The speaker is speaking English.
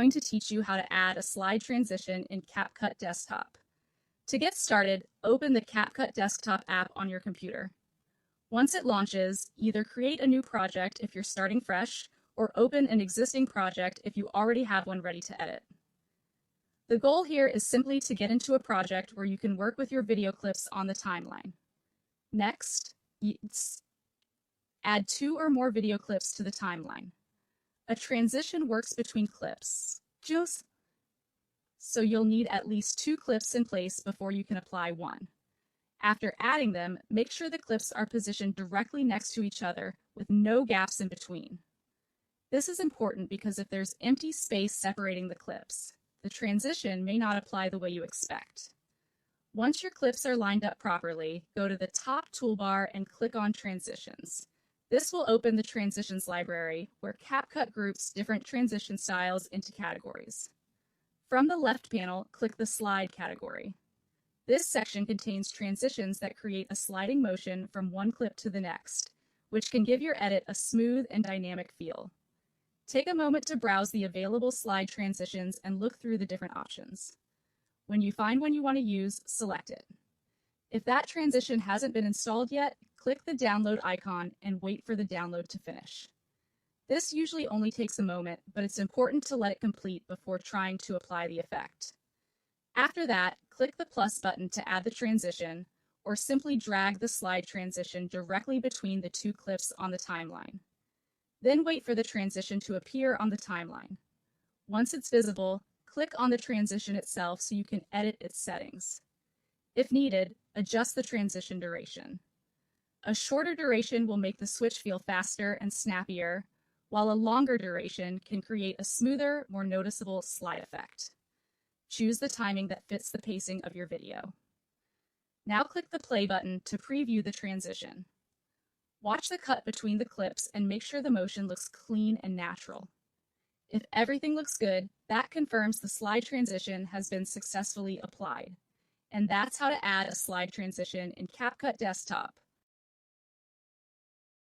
going to teach you how to add a slide transition in CapCut Desktop. To get started, open the CapCut Desktop app on your computer. Once it launches, either create a new project if you're starting fresh, or open an existing project if you already have one ready to edit. The goal here is simply to get into a project where you can work with your video clips on the timeline. Next, add 2 or more video clips to the timeline. A transition works between clips, so you'll need at least 2 clips in place before you can apply one. After adding them, make sure the clips are positioned directly next to each other with no gaps in between. This is important because if there's empty space separating the clips, the transition may not apply the way you expect. Once your clips are lined up properly, go to the top toolbar and click on Transitions. This will open the Transitions library, where CapCut groups different transition styles into categories. From the left panel, click the Slide category. This section contains transitions that create a sliding motion from one clip to the next, which can give your edit a smooth and dynamic feel. Take a moment to browse the available slide transitions and look through the different options. When you find one you want to use, select it. If that transition hasn't been installed yet, click the download icon and wait for the download to finish. This usually only takes a moment, but it's important to let it complete before trying to apply the effect. After that, click the plus button to add the transition, or simply drag the slide transition directly between the 2 clips on the timeline. Then wait for the transition to appear on the timeline. Once it's visible, click on the transition itself so you can edit its settings. If needed, adjust the transition duration. A shorter duration will make the switch feel faster and snappier, while a longer duration can create a smoother, more noticeable slide effect. Choose the timing that fits the pacing of your video. Now click the play button to preview the transition. Watch the cut between the clips and make sure the motion looks clean and natural. If everything looks good, that confirms the slide transition has been successfully applied. And that's how to add a slide transition in CapCut Desktop.